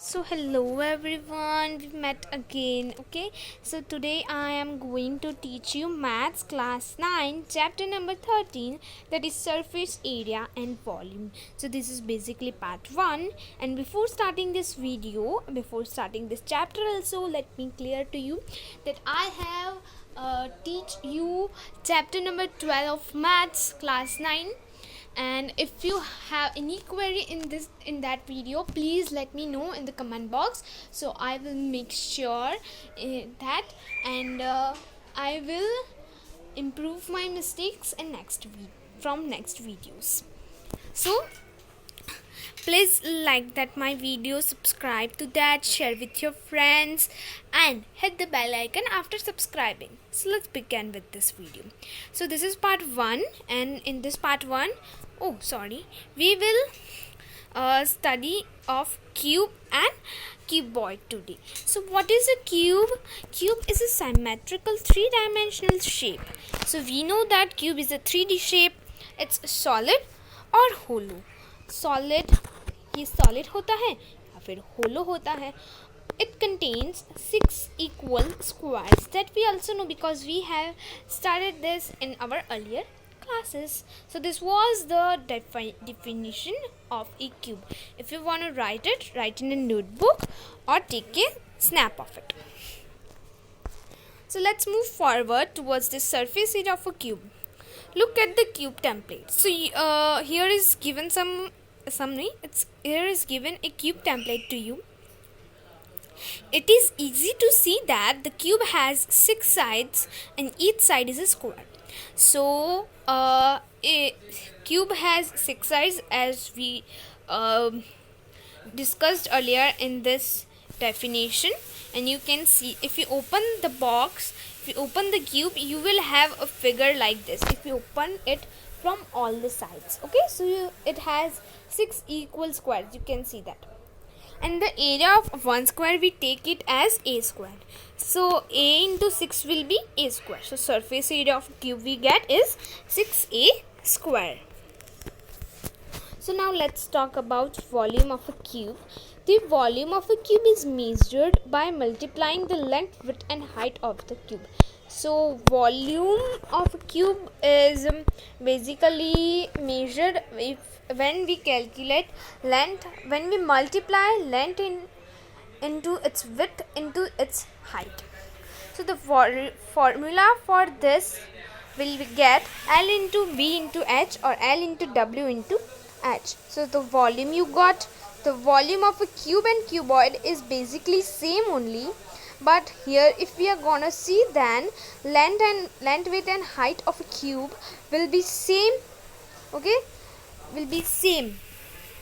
So hello everyone, we met again. Okay, so today I am going to teach you maths class 9 chapter number 13, that is surface area and volume. So this is basically part 1, and before starting this chapter also, let me clear to you that I have teach you chapter number 12 of maths class 9. And if you have any query in that video, please let me know in the comment box, so I will make sure that, and I will improve my mistakes in next videos. So please like that my video, subscribe to that, share with your friends, and hit the bell icon after subscribing. So let's begin with this video. So this is part 1, and in this part 1, we will study of cube and cuboid today. So what is a cube? Cube is a symmetrical three-dimensional shape. So we know that cube is a 3D shape. It's solid or hollow. Solid, ये solid होता है या फिर hollow होता है. It contains 6 equal squares that we also know because we have studied this in our earlier classes. So this was the definition of a cube. If you want to write it, write in a notebook or take a snap of it. So let's move forward towards the surface area of a cube. Look at the cube template. So here is given here is given a cube template to you. It is easy to see that the cube has 6 sides and each side is a square. So a cube has 6 sides, as we discussed earlier in this definition. And you can see, if you open the box, if you open the cube, you will have a figure like this if you open it from all the sides. Okay, so it has 6 equal squares, you can see that. And the area of one square, we take it as a squared. So a into 6 will be a square. So surface area of cube we get is 6a square. So now let's talk about volume of a cube. The volume of a cube is measured by multiplying the length, width and height of the cube. So volume of a cube is basically measured when we calculate length, when we multiply length into its width into its height. So the formula for this will get L into B into H or L into W into H. So the volume you got, the volume of a cube and cuboid is basically same only, but here if we are gonna see, then length, width and height of a cube will be same. Okay, will be same.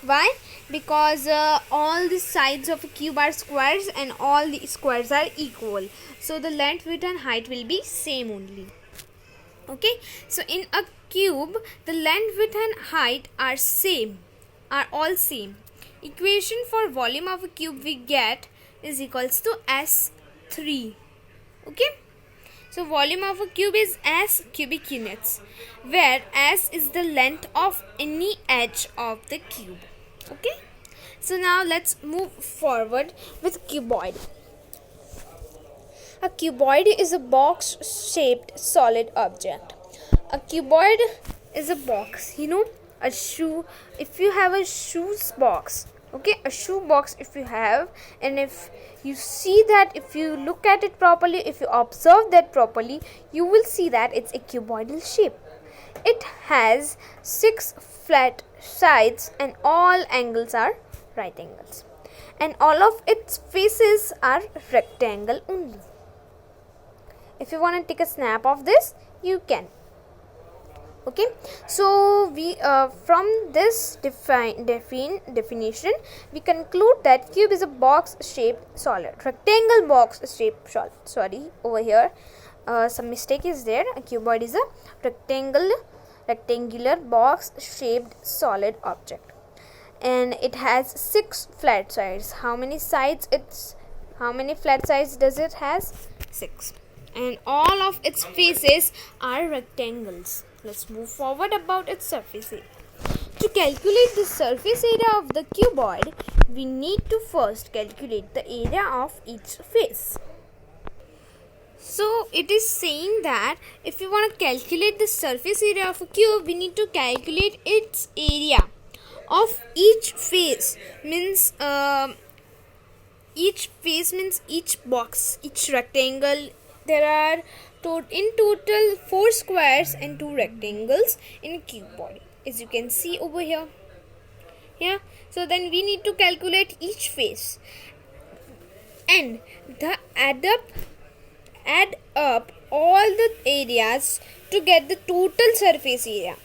Why? Because all the sides of a cube are squares and all the squares are equal, so the length, width and height will be same only. Okay, so in a cube the length, width and height are all same. Equation for volume of a cube we get is equals to S3. Okay, so volume of a cube is S cubic units, where S is the length of any edge of the cube. Okay, so now let's move forward with cuboid. A cuboid is a box shaped solid object. A cuboid is a box, a shoe. If you have a shoes box, okay, a shoe box if you have, and if you see that, if you look at it properly, if you observe that properly, you will see that it's a cuboidal shape. It has 6 flat sides and all angles are right angles, and all of its faces are rectangle only. If you want to take a snap of this, you can. Okay, so we from this definition we conclude that cube is a box shaped solid, rectangle box shaped solid. Sorry, over here some mistake is there. A cuboid is a rectangular box shaped solid object, and it has 6 flat sides. How many flat sides does it has? 6, and all of its faces are rectangles. Let's move forward about its surface area. To calculate the surface area of the cuboid, we need to first calculate the area of each face. So it is saying that if we want to calculate the surface area of a cube, we need to calculate its area of each face. Means each face means each box, each rectangle. There are in total 4 squares and 2 rectangles in a cube body, as you can see over here. Yeah. So then we need to calculate each face, and add up all the areas to get the total surface area.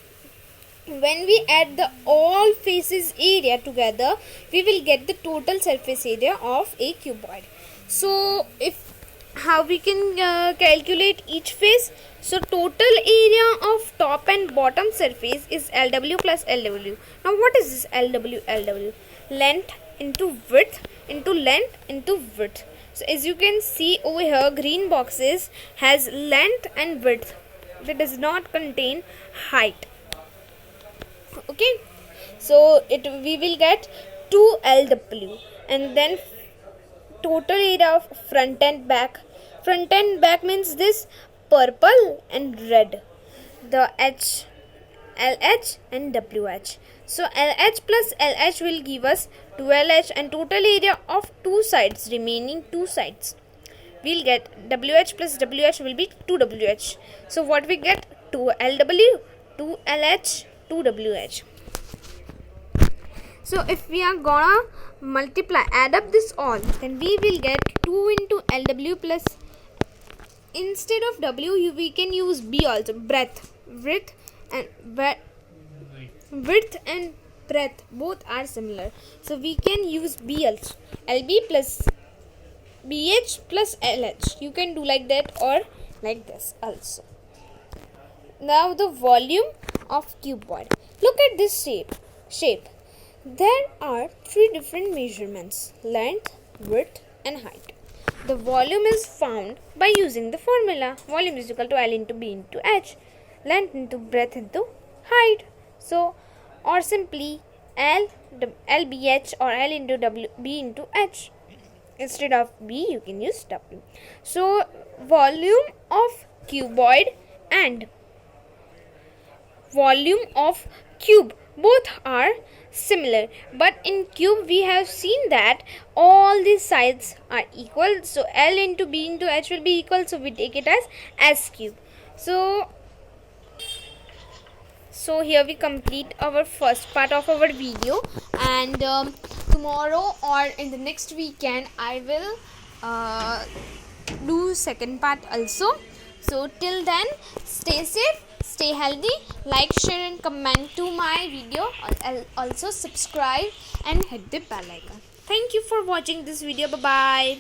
When we add the all faces area together, we will get the total surface area of a cuboid. So how we can calculate each face? So total area of top and bottom surface is LW plus LW. Now what is this LW? Length into width into length into width. So as you can see over here, green boxes has length and width. It does not contain height. Okay, so we will get 2 LW, and then total area of front and back. Front and back means this purple and red, the LH and WH. So LH plus LH will give us 12H, and total area of remaining two sides, we'll get WH plus WH will be 2WH. So what we get? 2 LW, 2 LH, 2 WH. So if we are gonna add up this all, then we will get 2 into LW plus, instead of W we can use B also, width and breadth both are similar, so we can use B also, LB plus BH plus LH. You can do like that or like this also. Now the volume of cuboid. Look at this shape. There are 3 different measurements: length, width and height. The volume is found by using the formula. Volume is equal to L into B into H, length into breadth into height. So, or simply LBH or L into W B into H. Instead of B, you can use W. So, volume of cuboid and volume of cube both are similar, but in cube we have seen that all these sides are equal, so L into B into H will be equal, so we take it as S cube. So here we complete our first part of our video, and tomorrow or in the next weekend I will do second part also. So till then, stay safe, stay healthy, like, share and comment to my video. Also subscribe and hit the bell icon. Thank you for watching this video. Bye bye.